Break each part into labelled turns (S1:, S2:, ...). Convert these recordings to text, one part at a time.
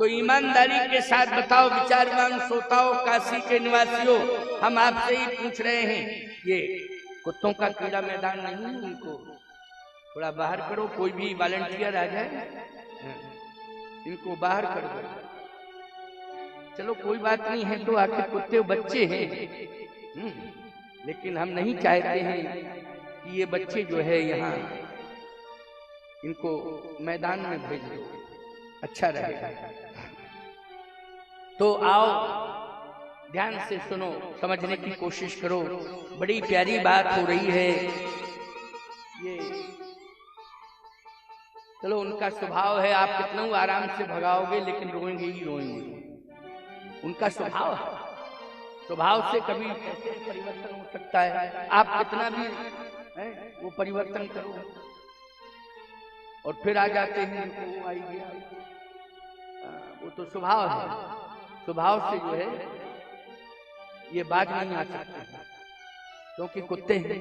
S1: तो ईमानदारी के साथ बताओ विचारवान श्रोताओं, काशी के निवासियों, हम आपसे ही पूछ रहे हैं, ये कुत्तों का कीड़ा मैदान नहीं है, इनको थोड़ा बाहर करो, कोई भी वॉलंटियर आ जाए, इनको बाहर कर दो। चलो कोई बात नहीं है, तो आखिर कुत्ते बच्चे हैं, लेकिन हम नहीं चाहते हैं कि ये बच्चे जो है यहाँ, इनको मैदान में भेज दो, अच्छा रहेगा। तो आओ ध्यान से सुनो, समझने की कोशिश करो, बड़ी प्यारी बात हो रही है ये। चलो उनका स्वभाव है, आप कितना आराम से भगाओगे लेकिन रोएंगे ही रोएंगे, उनका स्वभाव है, स्वभाव से कभी कैसे परिवर्तन हो सकता है, आप कितना भी वो परिवर्तन करो और फिर आ जाते हैं, वो आई गया, वो तो स्वभाव है, स्वभाव से जो है ये बात नहीं आ सकती, क्योंकि कुत्ते हैं।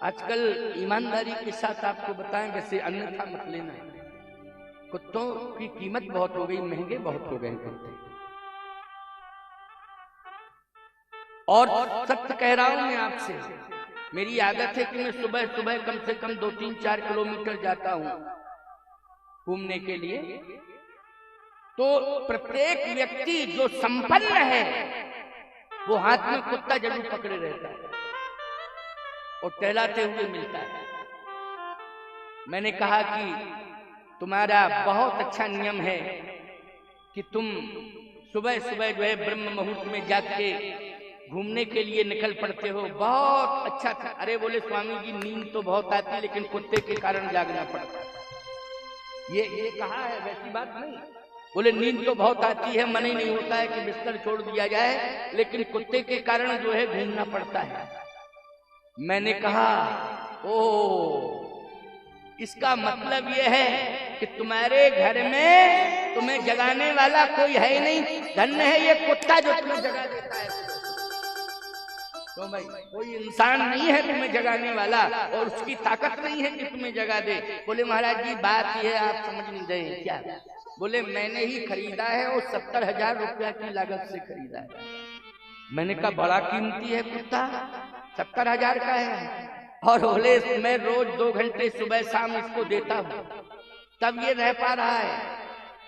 S1: आजकल ईमानदारी के साथ आपको बताएं, वैसे अन्यथा मत लेना, कुत्तों की कीमत बहुत हो गई, महंगे बहुत हो गए कुत्ते। और सत्य कह रहा हूं मैं आपसे, मेरी आदत है कि मैं सुबह सुबह कम से कम 2-3-4 किलोमीटर जाता हूं घूमने के लिए। तो प्रत्येक व्यक्ति जो संपन्न है वो हाथ में कुत्ता जरूर पकड़े रहता है और टहलाते हुए मिलता है। मैंने कहा कि तुम्हारा बहुत अच्छा नियम है कि तुम सुबह सुबह जो है ब्रह्म मुहूर्त में जाग के घूमने के लिए निकल पड़ते हो, बहुत अच्छा था। अरे बोले स्वामी जी नींद तो बहुत आती है लेकिन कुत्ते के कारण जागना पड़ता है। ये कहा है, वैसी बात नहीं। बोले नींद तो बहुत आती है, मन ही नहीं होता है कि बिस्तर छोड़ दिया जाए, लेकिन कुत्ते के कारण जो है घूमना पड़ता है। मैंने कहा ओ, इसका मतलब यह है कि तुम्हारे घर में तुम्हें जगाने वाला कोई है नहीं, धन्य है ये कुत्ता जो तुम्हें जगा देता है। तो भाई कोई इंसान नहीं है तुम्हें जगाने वाला और उसकी ताकत नहीं है कि तुम्हें जगा दे। बोले महाराज जी बात यह है, आप समझ नहीं रहे क्या? बोले मैंने ही खरीदा है और 70,000 रुपया की लागत से खरीदा है। मैंने कहा बड़ा कीमती है कुत्ता, 70,000 का है। और बोले मैं रोज 2 घंटे सुबह शाम इसको देता हूँ, तब ये रह पा रहा है।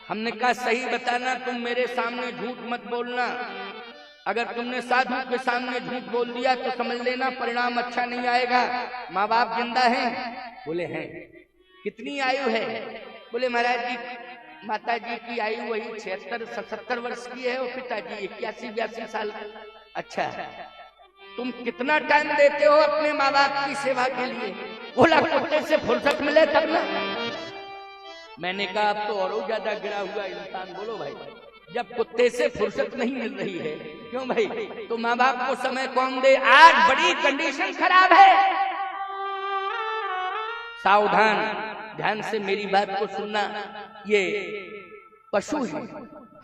S1: हमने कहा सही बताना, तुम मेरे सामने झूठ मत बोलना। अगर तुमने साधु के सामने झूठ बोल दिया तो समझ लेना परिणाम अच्छा नहीं आएगा। माँ बाप जिंदा हैं? बोले हैं। कितनी आयु है? बोले महाराज जी माता जी की आयु वही 76-77 वर्ष की है और पिताजी 81-82 साल। अच्छा, तुम कितना टाइम देते हो अपने माँ बाप की सेवा के लिए? बोला कुत्ते से फुर्सत मिले तब ना। मैंने कहा अब तो और ज्यादा गिरा हुआ इंसान। बोलो भाई, जब कुत्ते से फुर्सत नहीं मिल रही है, क्यों भाई? तो माँ बाप को समय कौन दे? आज बड़ी कंडीशन खराब है। सावधान, ध्यान से मेरी बात को सुनना। ये पशु है,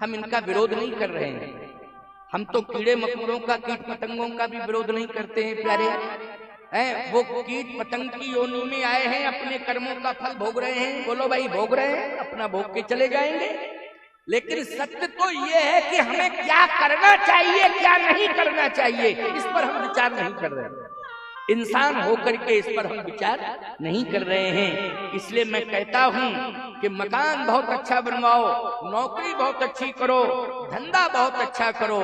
S1: हम इनका विरोध नहीं कर रहे हैं। हम तो कीड़े मकोड़ों का, कीट पतंगों का भी विरोध नहीं करते हैं प्यारे हैं। वो कीट पतंग की योनि में आए हैं, अपने कर्मों का फल भोग रहे हैं। बोलो भाई भोग रहे हैं, अपना भोग के चले जाएंगे। लेकिन सत्य तो ये है कि हमें क्या करना चाहिए, क्या नहीं करना चाहिए, इस पर हम विचार नहीं कर रहे हैं। इंसान होकर के इस पर हम विचार नहीं कर रहे हैं। इसलिए मैं कहता हूं कि मकान बहुत अच्छा बनवाओ, नौकरी बहुत अच्छी करो, धंधा बहुत अच्छा करो,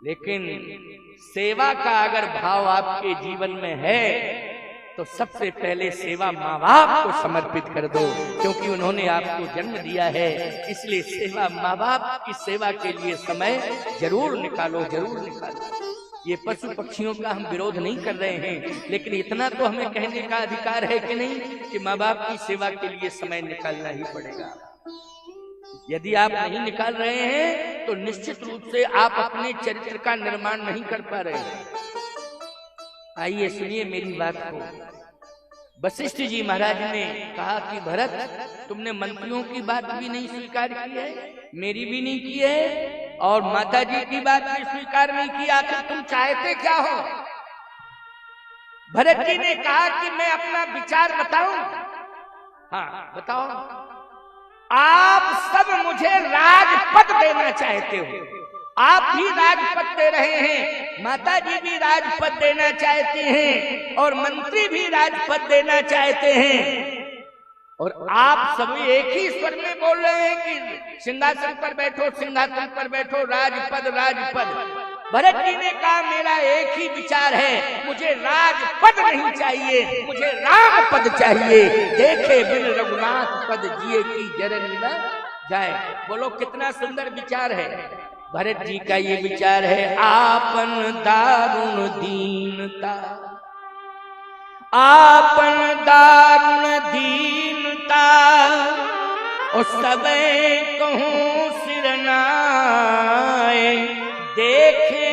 S1: लेकिन सेवा का अगर भाव आपके जीवन में है तो सबसे पहले सेवा माँ बाप को समर्पित कर दो, क्योंकि उन्होंने आपको जन्म दिया है। इसलिए सेवा, माँ बाप की सेवा के लिए समय जरूर निकालो, जरूर निकालो। ये पशु पक्षियों का हम विरोध नहीं कर रहे हैं, लेकिन इतना तो हमें कहने का अधिकार है कि नहीं कि माँ बाप की सेवा के लिए समय निकालना ही पड़ेगा। यदि आप नहीं निकाल रहे हैं तो निश्चित रूप से आप अपने चरित्र का निर्माण नहीं कर पा रहे हैं। आइए सुनिए मेरी बात को। वशिष्ठ जी महाराज ने कहा कि भरत, तुमने मंत्रियों की बात भी नहीं स्वीकार की है, मेरी भी नहीं की है, और माता जी की बात भी स्वीकार नहीं की। आखिर तुम चाहते क्या हो? भरत जी ने कहा कि मैं अपना विचार बताऊं। हाँ बताओ। आप सब मुझे राजपद देना चाहते हो, आप भी राजपद दे रहे हैं, माता जी भी राजपद देना चाहती हैं और मंत्री भी राजपद देना चाहते हैं, और आप सभी एक ही स्वर में बोल रहे हैं कि सिंहासन पर बैठो, सिंहासन पर बैठो, राजपद राजपद। भरत जी ने कहा मेरा एक ही विचार है, मुझे राजपद नहीं चाहिए, मुझे राम पद चाहिए। देखे बिन रघुनाथ पद जिए की जरनी न जाए। बोलो कितना सुंदर विचार है भरत जी का। ये विचार है आपन दारुण दीनता, आपन दारुण दीनता, और सबे कहूँ सिरनाए, देखे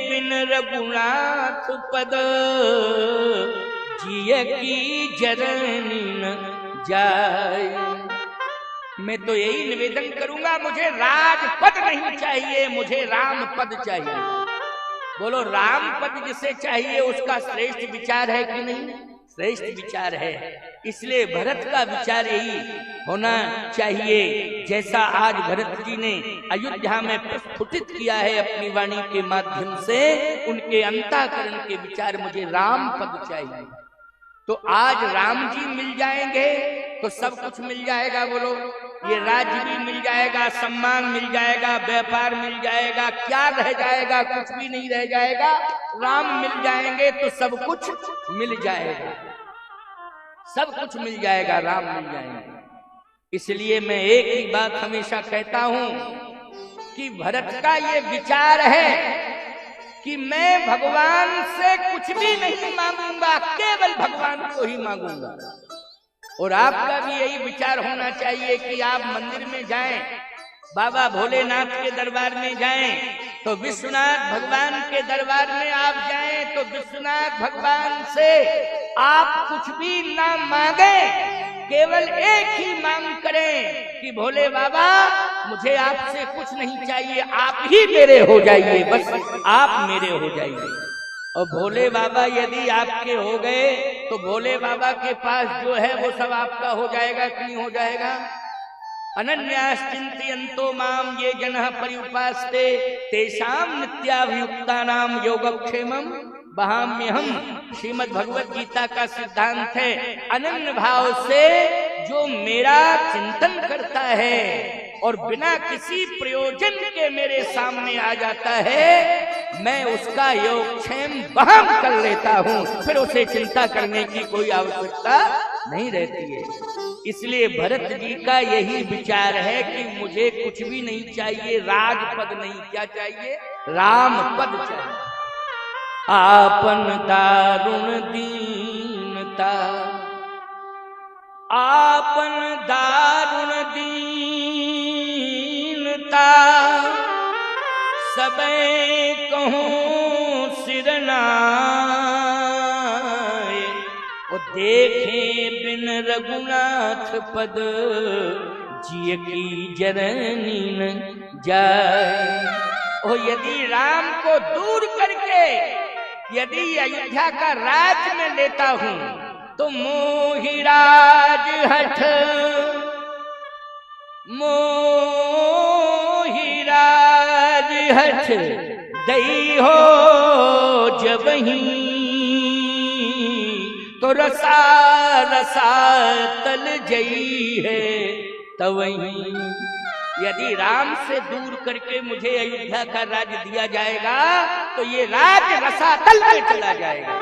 S1: बिन रघुनाथ पद जिय की जरनी न जाए। मैं तो यही निवेदन करूंगा, मुझे राजपद नहीं चाहिए, मुझे राम पद चाहिए। बोलो राम पद जिसे चाहिए उसका श्रेष्ठ विचार है कि नहीं? श्रेष्ठ विचार है। इसलिए भरत का विचार यही होना चाहिए, जैसा आज भरत जी ने अयोध्या में प्रस्फुटित किया है अपनी वाणी के माध्यम से। उनके अंतःकरण के विचार, मुझे राम पद चाहिए। तो आज राम जी मिल जाएंगे तो सब कुछ मिल जाएगा। बोलो ये राज्य भी मिल जाएगा, सम्मान मिल जाएगा, व्यापार मिल जाएगा, क्या रह जाएगा? कुछ भी नहीं रह जाएगा। राम मिल जाएंगे तो सब कुछ मिल जाएगा, सब कुछ मिल जाएगा, राम मिल जाएंगे। इसलिए मैं एक ही बात हमेशा कहता हूं कि भरत का ये विचार है कि मैं भगवान से कुछ भी नहीं मांगूंगा, केवल भगवान को ही मांगूंगा। और आपका भी यही विचार होना चाहिए कि आप मंदिर में जाएं, बाबा भोलेनाथ के दरबार में जाएं, तो विश्वनाथ भगवान के दरबार में आप जाएं तो विश्वनाथ भगवान से आप कुछ भी ना मांगे, केवल एक ही मांग करें कि भोले बाबा मुझे आपसे कुछ नहीं चाहिए, आप ही मेरे हो जाइए, बस आप मेरे हो जाइए। और भोले बाबा यदि आपके हो गए तो भोले बाबा के पास जो है वो सब आपका हो जाएगा कि नहीं हो जाएगा? अनन्याश्चिन्तयन्तो माम ये जनः पर्युपास्ते तेषां नित्याभियुक्तानां योगक्षेमं वहाम्यहम्। श्रीमद् भगवत गीता का सिद्धांत है, अनन्य भाव से जो मेरा चिंतन करता है और बिना किसी प्रयोजन के मेरे सामने आ जाता है, मैं उसका योगक्षेम वहन कर लेता हूँ, फिर उसे चिंता करने की कोई आवश्यकता नहीं रहती है। इसलिए भरत जी का यही विचार है कि मुझे कुछ भी नहीं चाहिए, राजपद नहीं, क्या चाहिए? राम पद चाहिए। आपन दारुण दीनता, आपन दारुण दीनता, सबे कहूँ सिरनाए, वो देखे बिन रघुनाथ पद जिय की जरनी न जाए। ओ यदि राम को दूर करके यदि अयोध्या का राज में लेता हूँ तो मोहि राज हठ, मोहि राज हठ दई हो जबही, तो रसा रसा तल जई है तवही। यदि राम से दूर करके मुझे अयोध्या का राज दिया जाएगा तो ये राज रसातल में चला जाएगा।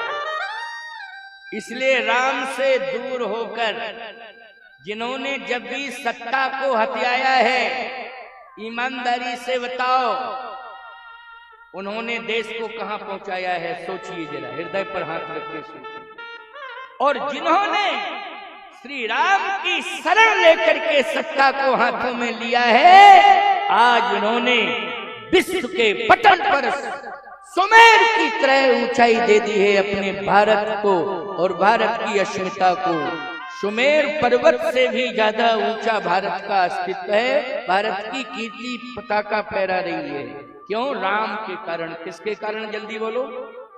S1: इसलिए राम से दूर होकर जिन्होंने जब भी सत्ता को हथियाया है, ईमानदारी से बताओ उन्होंने देश को कहां पहुंचाया है? सोचिए जरा, हृदय पर हाथ रख के सोचिए। और जिन्होंने श्री राम की शरण लेकर के सत्ता को हाथों में लिया है, आज उन्होंने विश्व के पटल पर सुमेर की तरह ऊंचाई दे दी है अपने भारत को और भारत की अस्मिता को। सुमेर पर्वत से भी ज्यादा ऊंचा भारत का अस्तित्व है। भारत की कीर्ति पताका फहरा रही है। क्यों? राम के कारण। किसके कारण? जल्दी बोलो।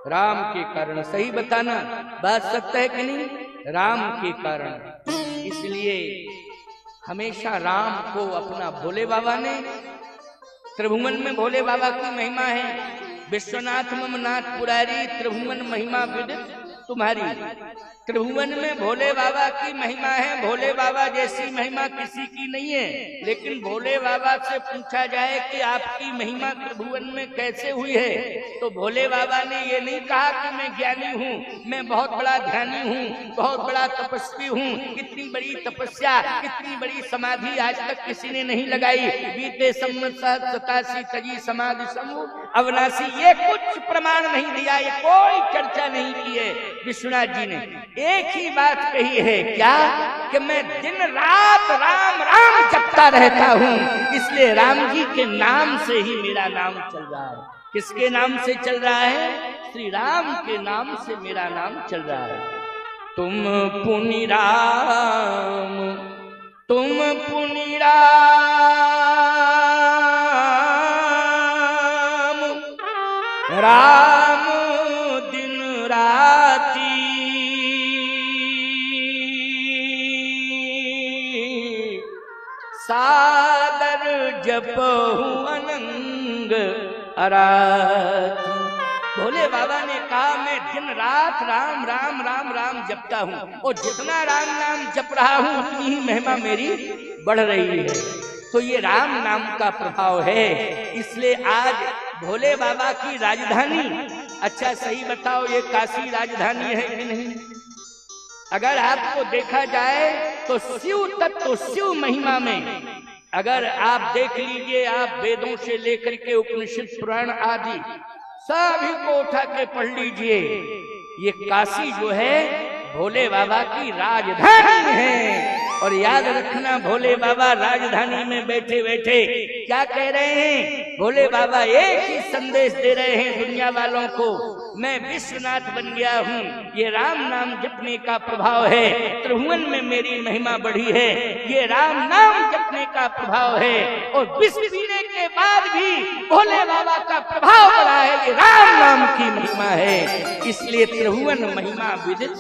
S1: राम के कारण। सही बताना, बात सत्य है कि नहीं? राम के कारण। इसलिए हमेशा राम को अपना भोले बाबा ने, त्रिभुवन में भोले बाबा की महिमा है। विश्वनाथ मम नाथ पुरारी, त्रिभुवन महिमा विदित तुम्हारी। त्रिभुवन में भोले बाबा की महिमा है। भोले बाबा जैसी महिमा किसी की नहीं है। लेकिन भोले बाबा से पूछा जाए कि आपकी महिमा त्रिभुवन में कैसे हुई है, तो भोले बाबा ने ये नहीं कहा कि मैं ज्ञानी हूँ, मैं बहुत बड़ा ध्यानी हूँ, बहुत बड़ा तपस्वी हूँ। इतनी बड़ी तपस्या, इतनी बड़ी समाधि आज तक किसी ने नहीं लगाई। बीते सम्मत 87 तजी समाधि समूह अविनाशी, ये कुछ प्रमाण नहीं दिया, ये कोई चर्चा नहीं की है। विश्वनाथ जी ने एक ही बात कही है, क्या कि मैं दिन रात राम राम जपता रहता हूँ, इसलिए राम जी के नाम से ही मेरा नाम चल रहा है। किसके नाम से चल रहा है? श्री राम के नाम से मेरा नाम चल रहा है। तुम पुनि राम, तुम पुनि राम, राम दिन राती सादर जपहु अनंग अराती। भोले बाबा ने कहा मैं दिन रात राम राम राम राम जपता हूँ, और जितना राम नाम जप रहा हूँ उतनी ही महिमा मेरी बढ़ रही है। तो ये राम नाम का प्रभाव है। इसलिए आज भोले बाबा की राजधानी, अच्छा सही बताओ ये काशी राजधानी है कि नहीं? अगर आपको देखा जाए तो शिव तत्व, शिव महिमा में अगर आप देख लीजिए, आप वेदों से लेकर के उपनिषद पुराण आदि सभी को उठा के पढ़ लीजिए, ये काशी जो है भोले बाबा की राजधानी है। और याद रखना, भोले बाबा राजधानी में बैठे बैठे क्या कह रहे हैं? भोले बाबा एक ही संदेश दे रहे हैं दुनिया वालों को, मैं विश्वनाथ बन गया हूँ। ये राम नाम जपने का प्रभाव है। त्रिभुवन में मेरी महिमा बढ़ी है, ये राम नाम जपने का प्रभाव है। और विष पीने के बाद भी भोले बाबा का प्रभाव बढ़ा है, ये राम नाम की महिमा है। इसलिए त्रिभुवन महिमा विदित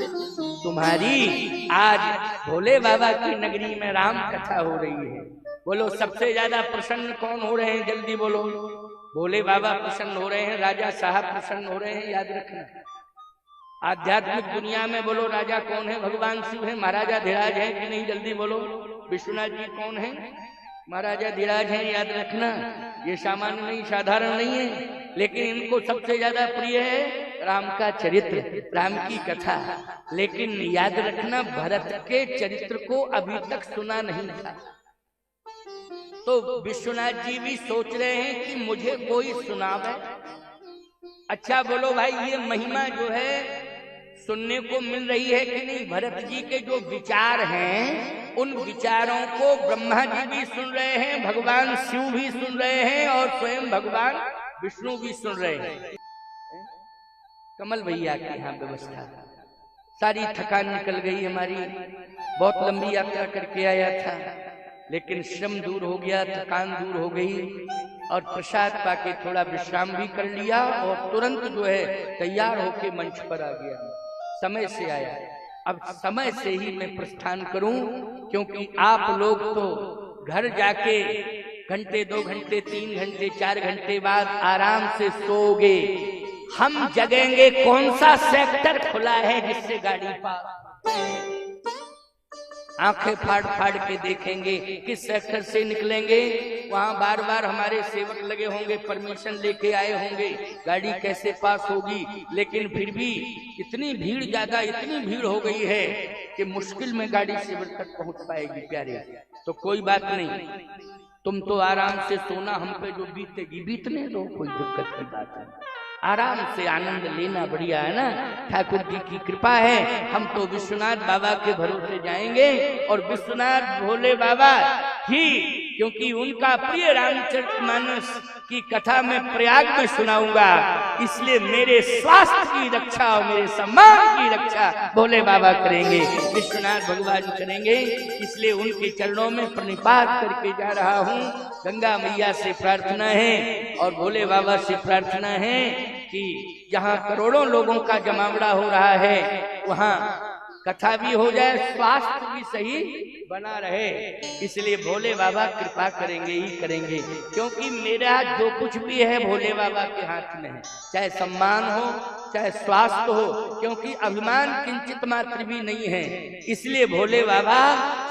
S1: तुम्हारी। आज भोले बाबा की नगरी में राम कथा हो रही है। बोलो सबसे ज्यादा प्रसन्न कौन हो रहे हैं? जल्दी बोलो। भोले बाबा प्रसन्न हो रहे हैं, राजा साहब प्रसन्न हो रहे हैं। याद रखना, आध्यात्मिक दुनिया में बोलो राजा कौन है? भगवान शिव है। महाराजा धीराज है कि नहीं? जल्दी बोलो। विश्वनाथ जी कौन है? महाराजा धीराज है। याद रखना, ये सामान्य नहीं, साधारण नहीं है। लेकिन इनको सबसे ज्यादा प्रिय है राम का चरित्र, राम की कथा। लेकिन याद रखना, भरत के चरित्र को अभी तक सुना नहीं था। तो विश्वनाथ जी भी सोच रहे हैं कि मुझे कोई सुनावे। अच्छा बोलो भाई, ये महिमा जो है सुनने को मिल रही है कि नहीं? भरत जी के जो विचार हैं, उन विचारों को ब्रह्मा जी भी सुन रहे हैं, भगवान शिव भी सुन रहे हैं, और स्वयं भगवान विष्णु भी सुन रहे हैं। कमल भैया की यहाँ व्यवस्था, सारी थकान निकल गई हमारी। बहुत लंबी यात्रा करके आया था, लेकिन श्रम दूर हो गया, थकान दूर हो गई, और प्रसाद पाके थोड़ा विश्राम भी कर लिया, और तुरंत जो है तैयार होके मंच पर आ गया। समय से आया, अब समय से ही मैं प्रस्थान करूं, क्योंकि आप लोग तो घर जाके घंटे, 2 घंटे, 3 घंटे, 4 घंटे बाद आराम से सोओगे। हम जगेंगे, कौन सा सेक्टर खुला है जिससे गाड़ी पास, आंखें फाड़ फाड़ के देखेंगे किस सेक्टर से निकलेंगे। वहां बार बार हमारे सेवक लगे होंगे, परमिशन लेके आए होंगे, गाड़ी कैसे पास होगी। लेकिन फिर भी इतनी भीड़, ज्यादा इतनी भीड़ हो गई है कि मुश्किल में गाड़ी शिविर तक पहुंच पाएगी प्यारे। तो कोई बात नहीं, तुम तो आराम से सोना, हम पे जो बीतेगी बीतने दो, कोई दिक्कत की बात नहीं। आराम से आनंद लेना बढ़िया है ना। ठाकुर जी की कृपा है, हम तो विश्वनाथ बाबा के भरोसे जाएंगे। और विश्वनाथ भोले बाबा ही, क्योंकि उनका प्रिय रामचरितमानस की कथा मैं प्रयाग में सुनाऊंगा, इसलिए मेरे स्वास्थ्य की रक्षा और मेरे सम्मान की रक्षा भोले बाबा करेंगे, विश्वनाथ भगवान करेंगे। इसलिए उनके चरणों में प्रणिपात करके जा रहा हूँ। गंगा मैया से प्रार्थना है और भोले बाबा से प्रार्थना है कि जहाँ करोड़ों लोगों का जमावड़ा हो रहा है, वहाँ कथा भी हो जाए, स्वास्थ्य भी सही बना रहे। इसलिए भोले बाबा कृपा करेंगे ही करेंगे, क्योंकि मेरा जो कुछ भी है भोले बाबा के हाथ में है, चाहे सम्मान हो चाहे स्वास्थ्य हो, क्योंकि अभिमान किंचित मात्र भी नहीं है। इसलिए भोले बाबा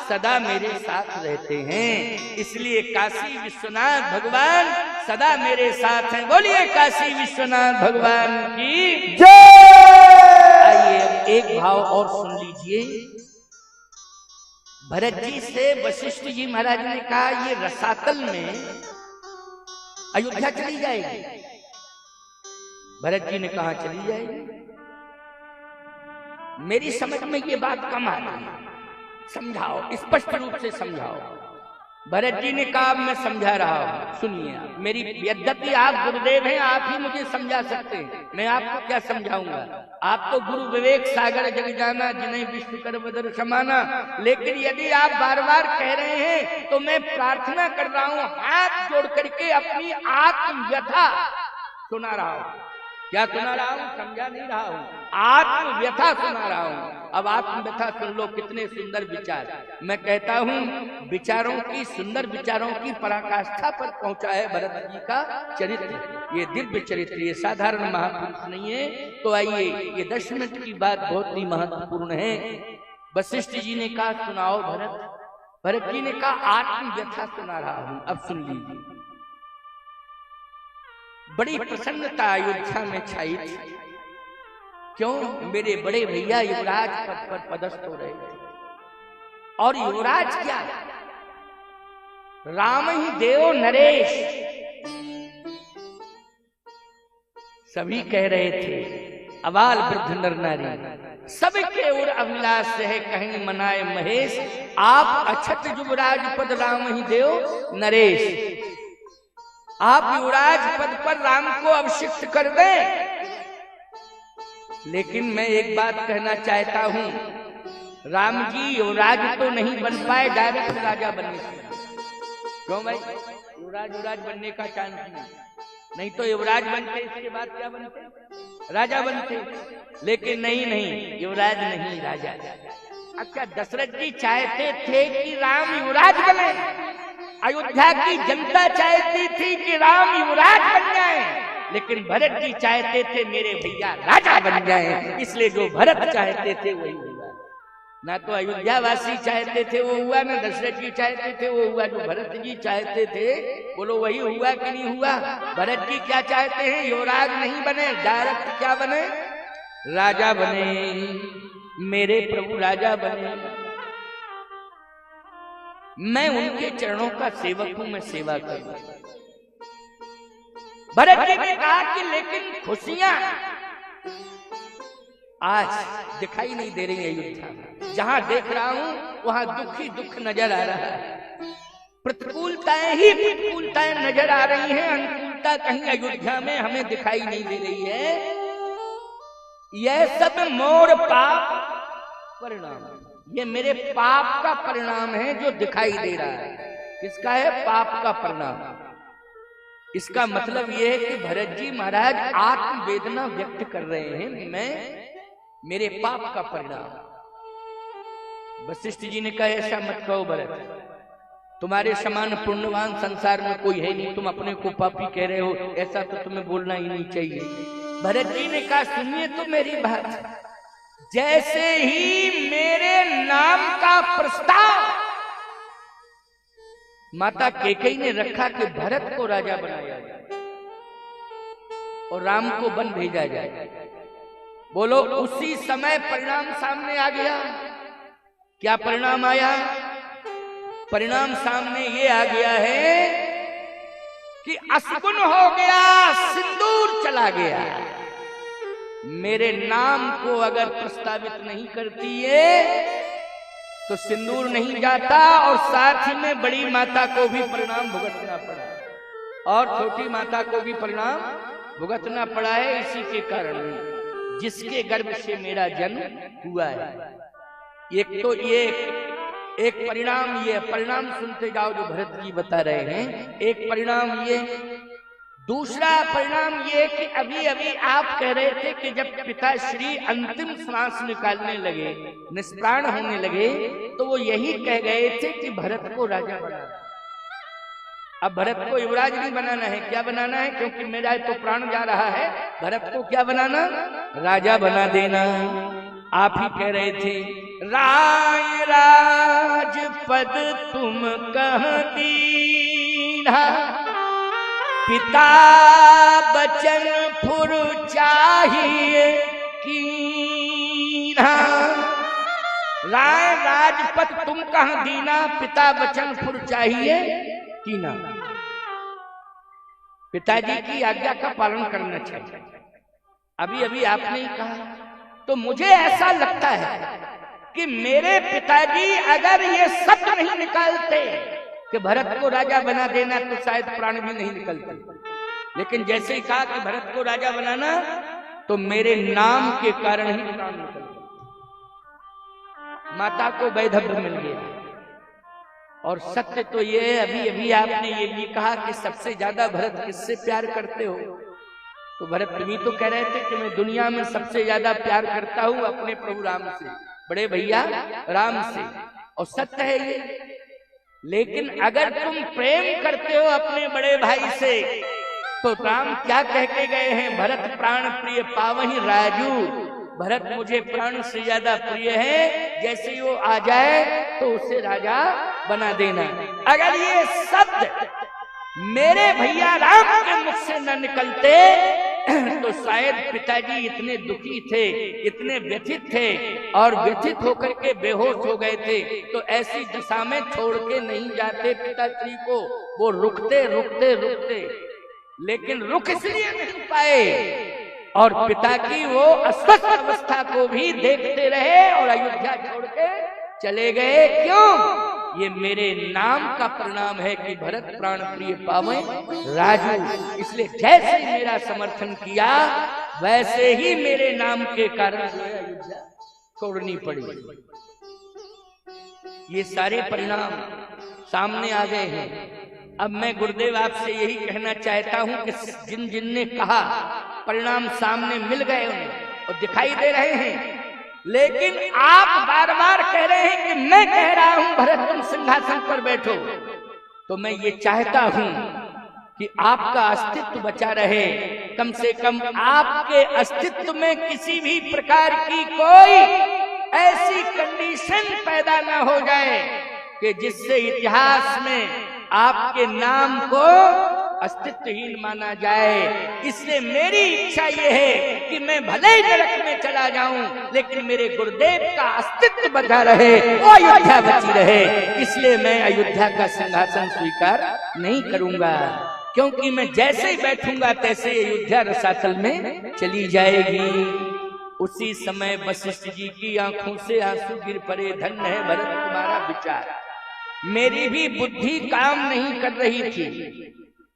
S1: सदा मेरे साथ रहते हैं। इसलिए काशी विश्वनाथ भगवान सदा मेरे साथ हैं। बोलिए काशी विश्वनाथ भगवान की जय। आइए एक भाव और सुन लीजिए। भरत जी से वशिष्ठ जी महाराज ने कहा ये रसातल में अयोध्या चली जाएगी। भरत जी ने कहा चली जाएगी। मेरी समझ में ये बात कम आ रही है, समझाओ, स्पष्ट रूप से समझाओ। भरत जी ने कहा मैं समझा रहा हूं, सुनिए। मेरी यद्यपि आप गुरुदेव हैं, आप ही मुझे समझा सकते हैं, मैं आपको क्या समझाऊंगा। आप तो गुरु विवेक सागर जग जाना, जिन्हें विश्व कर बदर समाना। लेकिन यदि आप बार बार कह रहे हैं तो मैं प्रार्थना कर रहा हूं, हाथ जोड़ करके अपनी आत्म व्यथा सुना रहा हूं। क्या सुना रहा हूं? समझा नहीं रहा हूं, आत्म व्यथा सुना रहा हूं। अब आत्म व्यथा सुन लो, कितने सुंदर विचार। मैं कहता हूं विचारों की, सुंदर विचारों की पराकाष्ठा पर पहुंचा है भरत जी का चरित्र। ये दिव्य चरित्र, ये साधारण महापुरुष नहीं है। तो आइए, ये 10 मिनट की बात बहुत ही महत्वपूर्ण है। वशिष्ठ जी ने कहा सुनाओ भरत। भरत जी ने कहा आत्म व्यथा सुना रहा हूं, अब सुन लीजिए। बड़ी प्रसन्नता अयोध्या में छाई थी। क्यों? मेरे बड़े भैया युवराज पद पर पदस्थ हो रहे थे। और युवराज क्या, राम ही देव नरेश, सभी कह रहे थे। अबाल वृद्ध नर नारी सबके और अभिलाष है, कहीं मनाए महेश। आप अछत युवराज पद राम ही देव नरेश। आप युवराज पद पर राम को अभिषिक्त कर दें। लेकिन मैं एक बात कहना चाहता हूं, राम जी युवराज तो नहीं बन पाए, डायरेक्ट राजा बनने से। क्यों भाई? युवराज बनने का चांस नहीं तो युवराज बनते, इसके बाद क्या बनते? राजा बनते। लेकिन नहीं, युवराज नहीं, राजा। अच्छा, दशरथ जी चाहते थे कि राम युवराज बने, अयोध्या की जनता चाहती थी कि राम युवराज बन जाए, लेकिन भरत जी चाहते थे मेरे भैया राजा बन जाए। इसलिए जो भरत चाहते थे वही हुआ। ना तो अयोध्या वासी चाहते थे वो हुआ, ना दशरथ जी चाहते थे वो हुआ। जो भरत जी चाहते थे, बोलो वही हुआ कि नहीं हुआ? भरत जी क्या चाहते हैं? युवराज नहीं बने, डायरेक्ट क्या बने? राजा बने, मेरे प्रभु राजा बने। मैं उनके चरणों का सेवक हूं, मैं सेवा करूं। भरत जी ने कहा कि लेकिन खुशियां आज दिखाई नहीं दे रही अयोध्या में। जहां देख रहा हूं वहां दुख ही दुख नजर आ रहा है। प्रतिकूलताएं ही प्रतिकूलताएं नजर आ रही हैं, अनुकूलता कहीं अयोध्या में हमें दिखाई नहीं दे रही है। यह सब मोर पाप परिणाम, ये मेरे पाप का परिणाम है जो दिखाई दे रहा है। किसका है? पाप का परिणाम। इसका मतलब यह है कि भरत जी महाराज आत्मवेदना व्यक्त कर रहे हैं, मैं मेरे पाप का परिणाम। वशिष्ठ जी ने कहा ऐसा मत कहो भरत, तुम्हारे समान पुण्यवान संसार में कोई है नहीं, तुम अपने को पापी कह रहे हो, ऐसा तो तुम्हें बोलना ही नहीं चाहिए। भरत जी ने कहा सुनिए तो मेरी बात। जैसे ही मेरे नाम का प्रस्ताव माता कैकेयी ने रखा कि भरत को राजा बनाया जाए और राम को वन भेजा जाए, बोलो उसी समय परिणाम सामने आ गया। क्या परिणाम आया? परिणाम सामने ये आ गया है कि असगुन हो गया, सिंदूर चला गया। मेरे नाम को अगर प्रस्तावित नहीं करती है तो सिंदूर नहीं जाता, और साथ ही में बड़ी माता को भी परिणाम भुगतना पड़ा और छोटी माता को भी परिणाम भुगतना पड़ा है। इसी के कारण जिसके गर्भ से मेरा जन्म हुआ है। एक तो ये एक परिणाम, ये परिणाम सुनते जाओ जो भरत जी बता रहे हैं। एक परिणाम ये, दूसरा परिणाम ये कि अभी अभी आप कह रहे थे कि जब पिताश्री अंतिम सांस निकालने लगे, निष्प्राण होने लगे, तो वो यही कह गए थे कि भरत को राजा बनाना। अब भरत को युवराज नहीं बनाना है, क्या बनाना है? क्योंकि मेरा तो प्राण जा रहा है, भरत को क्या बनाना? राजा बना देना। आप ही कह रहे थे राय राजपद तुम कह दीना, पिता बचन फुर चाहिए कीना। राय राजपद तुम कह दीना, पिता बचन फुर चाहिए कीना। पिताजी की आज्ञा का पालन करना चाहिए। अभी अभी आपने ही कहा, तो मुझे ऐसा लगता है कि मेरे पिताजी अगर ये सत्य नहीं निकालते कि भरत को राजा बना देना, तो शायद प्राण भी नहीं निकलते। लेकिन जैसे ही कहा कि भरत को राजा बनाना, तो मेरे नाम के कारण ही प्राण निकल गए। माता को वैधव्य मिल गया। और सत्य तो ये है, अभी अभी आपने ये भी कहा कि सबसे ज्यादा भरत किससे प्यार करते हो? तो भरत तुम्ही तो कह रहे थे कि मैं दुनिया में सबसे ज्यादा प्यार करता हूं अपने प्रभु राम से, बड़े भैया राम से। और सत्य है ये। लेकिन अगर तुम प्रेम करते हो अपने बड़े भाई से, तो राम क्या कह के गए हैं? भरत प्राण प्रिय पावहि राजू। भरत मुझे प्राण से ज्यादा प्रिय है, जैसे ही वो आ जाए तो उसे राजा बना देना। अगर ये शब्द मेरे भैया राम के मुख से न निकलते, तो शायद पिताजी इतने दुखी थे, इतने व्यथित थे, और व्यथित होकर के बेहोश हो गए थे, तो ऐसी दशा में छोड़ के नहीं जाते पिताश्री को। वो रुकते रुकते रुकते, लेकिन रुक इसलिए नहीं पाए, और पिता की वो अस्वस्थ अवस्था को भी देखते रहे और अयोध्या छोड़ के चले गए। क्यों? ये मेरे नाम का परिणाम है कि भरत प्राण प्रिय पावे राजू। इसलिए जैसे ही मेरा समर्थन किया, वैसे ही मेरे नाम के कारण अयोध्या छोड़नी पड़ी। ये सारे परिणाम सामने आ गए हैं। अब मैं गुरुदेव आपसे यही कहना चाहता हूं कि जिन जिन ने कहा परिणाम सामने मिल गए और दिखाई दे रहे हैं, लेकिन आप बार बार कह रहे हैं कि मैं कह रहा हूं भरत तुम सिंहासन पर बैठो, तो मैं ये चाहता हूं कि आपका अस्तित्व बचा रहे। कम से कम आपके अस्तित्व में किसी भी प्रकार की कोई ऐसी कंडीशन पैदा ना हो जाए कि जिससे इतिहास में आपके नाम को अस्तित्वहीन माना जाए। इसलिए मेरी इच्छा यह है कि मैं भले ही नरक में चला जाऊं, लेकिन मेरे गुरुदेव का अस्तित्व बचा रहे, वो अयोध्या बची रहे। इसलिए मैं अयोध्या का सिंहासन स्वीकार नहीं करूंगा, क्योंकि मैं जैसे ही बैठूंगा तैसे अयोध्या रसातल में चली जाएगी। उसी समय वशिष्ठ जी की आंखों से आंसू गिर पड़े। धन्य है भरत तुम्हारा विचार। मेरी भी बुद्धि काम नहीं कर रही थी,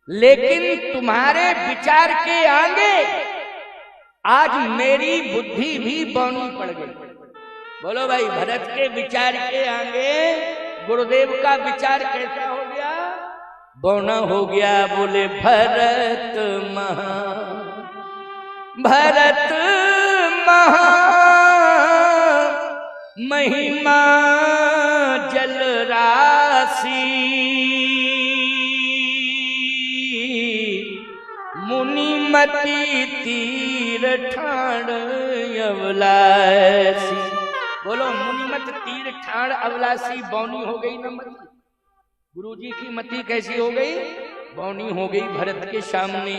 S1: लेकिन तुम्हारे विचार के आगे आज मेरी बुद्धि भी बौनी पड़ गई। बोलो भाई, भरत के विचार के आगे गुरुदेव का विचार कैसा हो गया? बौना हो गया। बोले भरत महा महिमा जल राशि, मुनिमति तीर ठाण अवलासी। बोलो, मुनिमत तीर ठाण अवलासी बौनी हो गई न मती। गुरुजी की मति कैसी हो गई? बौनी हो गई भरत के सामने।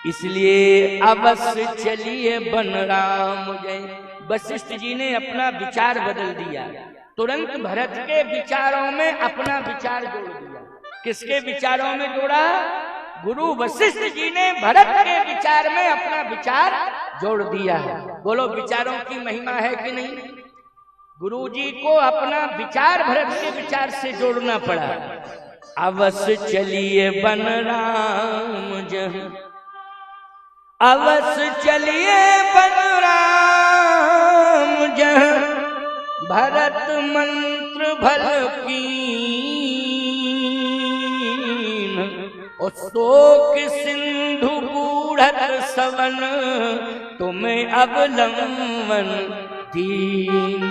S1: इसलिए अवश्य चलिए बन राम जय। वशिष्ठ जी ने अपना विचार बदल दिया। तुरंत भरत के विचारों में अपना विचार जोड़ दिया। किसके विचारों में जोड़ा? गुरु वशिष्ठ जी ने भरत के विचार में अपना विचार जोड़ दिया है। बोलो, विचारों की महिमा है कि नहीं? गुरु जी को अपना विचार भरत के विचार से जोड़ना पड़ा। अवश्य चलिए बन राम जहाँ, अवश्य चलिए बन राम जहाँ, भरत मंत्र भल कीन। ओ शोक सिंधु बूढ़त सवन तुम्हें अवलंबन दीन।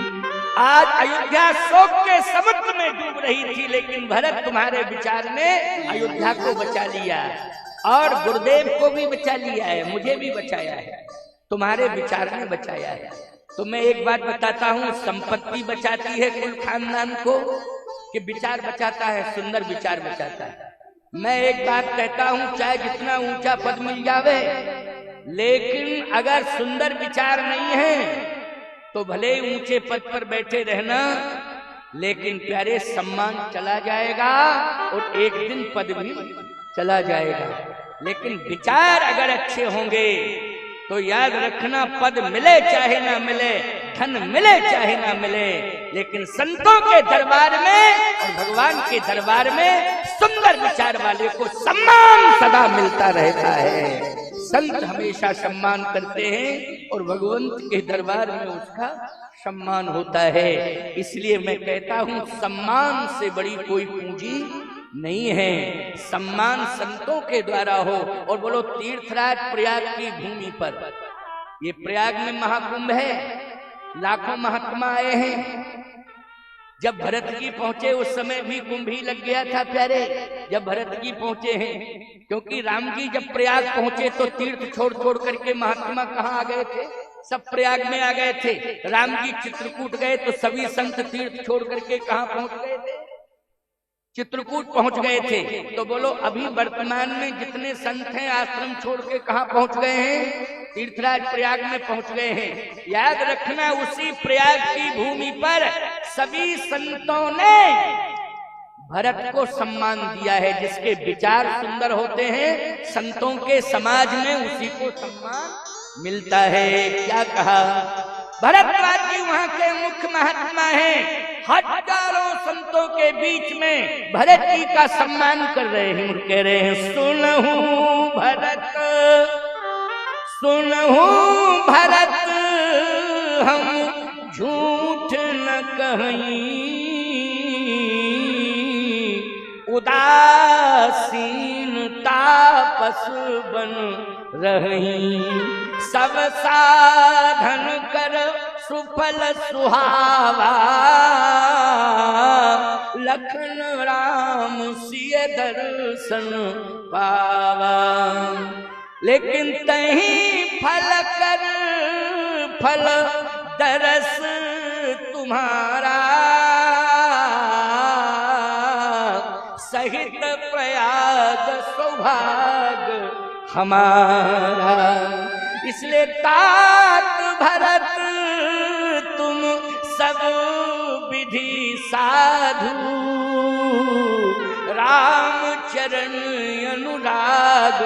S1: आज अयोध्या शोक के समुद्र में डूब रही थी, लेकिन भरत तुम्हारे विचार ने अयोध्या को बचा लिया और गुरुदेव को भी बचा लिया है, मुझे भी बचाया है, तुम्हारे विचार ने बचाया है। तो मैं एक बात बताता हूँ, संपत्ति बचाती है कुल खानदान को कि विचार बचाता है? सुंदर विचार बचाता है। मैं एक बात कहता हूँ, चाहे जितना ऊंचा पद मिल जावे, लेकिन अगर सुंदर विचार नहीं है तो भले ही ऊंचे पद पर बैठे रहना, लेकिन प्यारे सम्मान चला जाएगा और एक दिन पद भी चला जाएगा। लेकिन विचार अगर अच्छे होंगे तो याद रखना, पद मिले चाहे ना मिले, धन मिले चाहे ना मिले, लेकिन संतों के दरबार में और भगवान के दरबार में सुंदर विचार वाले को सम्मान सदा मिलता रहता है। संत हमेशा सम्मान करते हैं और भगवंत के दरबार में उसका सम्मान होता है। इसलिए मैं कहता हूँ, सम्मान से बड़ी कोई पूंजी नहीं है। सम्मान संतों के द्वारा हो। और बोलो, तीर्थराज प्रयाग की भूमि पर, ये प्रयाग में महाकुंभ है, लाखों महात्मा आए हैं। जब भरत जी पहुंचे उस समय भी कुंभ ही लग गया था प्यारे, जब भरत जी पहुंचे हैं, क्योंकि राम जी जब प्रयाग पहुंचे तो तीर्थ छोड़ छोड़ करके महात्मा कहाँ आ गए थे? सब प्रयाग में आ गए थे। राम जी चित्रकूट गए तो सभी संत तीर्थ छोड़ करके कहाँ पहुंच गए थे? चित्रकूट पहुंच गए थे। तो बोलो, अभी वर्तमान में जितने संत हैं आश्रम छोड़ के कहाँ पहुंच गए हैं? तीर्थराज प्रयाग में पहुंच गए हैं। याद रखना, उसी प्रयाग की भूमि पर सभी संतों ने भरत को सम्मान दिया है। जिसके विचार सुंदर होते हैं संतों के समाज में, उसी को सम्मान मिलता है। क्या कहा? भरद्वाज जी वहां के मुख्य महात्मा हैं, हजारों संतों के बीच में भरत जी का सम्मान कर रहे हैं। कह रहे हैं, सुनहु भरत, सुनहु भरत, हम झूठ न कहीं, उदासीन तापस बन रही, सब साधन कर सुफल सुहावा, लखन राम सिय दर्शन पावा। लेकिन तहीं फल कर फल दरस तुम्हारा, सहित प्रयाग सौभाग्य हमारा। इसलिए तात भरत तुम सब विधि साधु, राम चरण अनुराग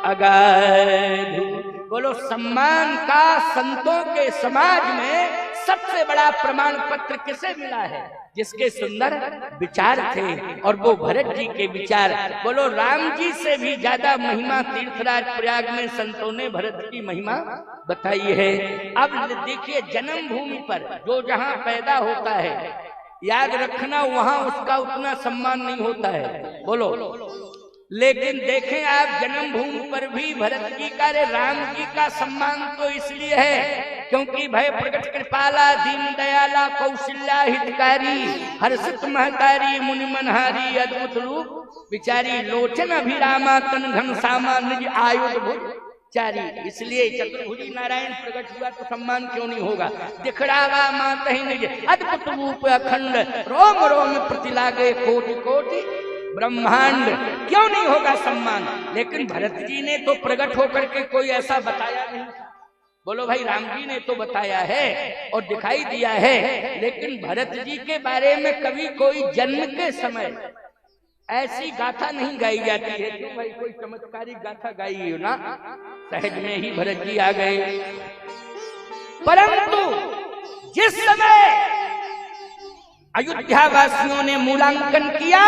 S1: अगाधु। बोलो, सम्मान का संतों के समाज में सबसे बड़ा प्रमाण पत्र किसे मिला है? जिसके सुंदर विचार थे, और वो भरत जी के विचार। बोलो, राम जी से भी ज्यादा महिमा तीर्थराज प्रयाग में संतों ने भरत की महिमा बताई है। अब देखिए, जन्म भूमि पर जो जहाँ पैदा होता है, याद रखना वहां उसका उतना सम्मान नहीं होता है। बोलो, लेकिन देखें आप, जन्मभूमि पर भी भरत जी का, राम जी का सम्मान तो इसलिए है क्योंकि भय प्रकट कृपाला, दीन दयाला, कौशल्या हितकारी, हर्षित महतारी, मुनि मनहारी, अद्भुत रूप विचारी, लोचन अभिरामा, तन घनश्यामा, निज आयुध भुज चारी। इसलिए चतुर्भुजी नारायण प्रकट हुआ तो सम्मान क्यों नहीं होगा? दिखड़ावा मात ही निज अद्भुत रूप अखंड, रोम रोम प्रति लागे कोटि कोटि ब्रह्मांड, क्यों नहीं होगा सम्मान? लेकिन भरत जी ने तो प्रकट होकर के कोई ऐसा बताया नहीं। बोलो भाई, राम जी ने तो बताया है और दिखाई दिया है, लेकिन भरत जी के बारे में कभी कोई जन्म के समय ऐसी गाथा नहीं गाई जाती है। क्यों भाई, कोई चमत्कारिक गाथा गाई हो ना, सहज में ही भरत जी आ गए। परंतु जिस समय अयोध्या वासियों ने मूल्यांकन किया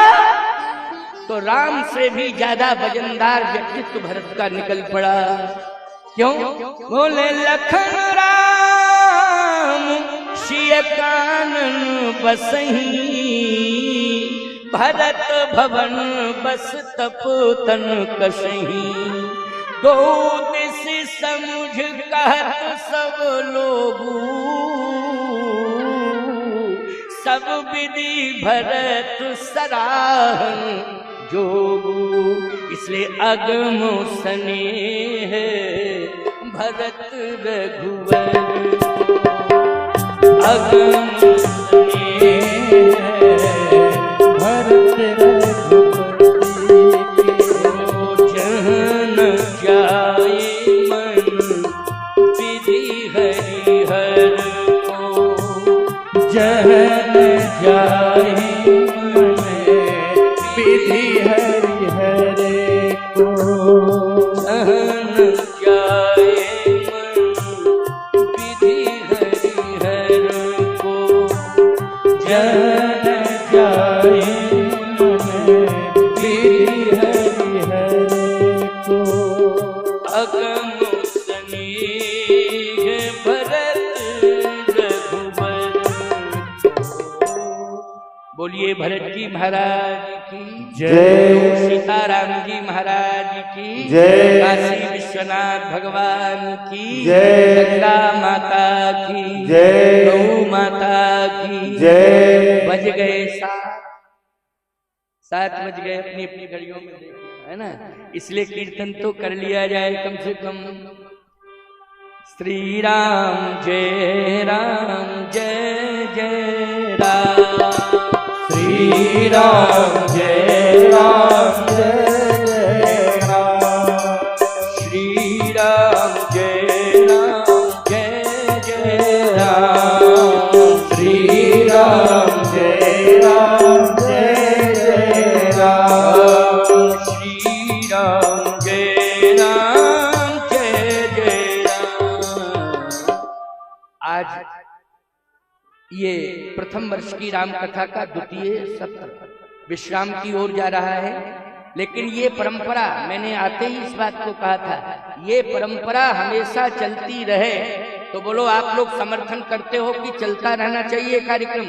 S1: तो राम से भी ज्यादा वजनदार व्यक्तित्व भरत का निकल पड़ा। क्यों? बोले, लखन राम सिय कानन बसही, भरत भवन बस तप तन कसही, दो दिस समझ कहत सब लोगू, सब विधि भरत सराहन जोगू। इसलिए अगम स्नेह भरत रघुवर, अगम स्नेह भरत रघुवर, जहन जाए मन विधि हरिहर को, जहन जाए मन विधि हरिहर को, जहन जाए मन विधि हरिहर को, जहन जाए मन विधि हरिहर को, अगम स्नेह भरत रघुवर। बोलिए भरत जी महाराज की जय, सीताराम जी महाराज की जय, काशी विश्वनाथ भगवान की जय, गंगा माता की जय, गौ माता की जय। बज गए 7 बज गए, अपनी अपनी घड़ियों में देखिए, है ना। इसलिए कीर्तन तो कर लिया जाए कम से कम। श्री राम जय जय राम, श्री राम जय जय राम, श्री राम जय जय राम, श्री राम जय जय राम, श्री राम जय जय राम। आज ये प्रथम वर्ष की राम कथा का द्वितीय सत्र विश्राम की ओर जा रहा है। लेकिन ये परंपरा, मैंने आते ही इस बात को कहा था, ये परंपरा हमेशा चलती रहे। तो बोलो आप लोग समर्थन करते हो कि चलता रहना चाहिए कार्यक्रम?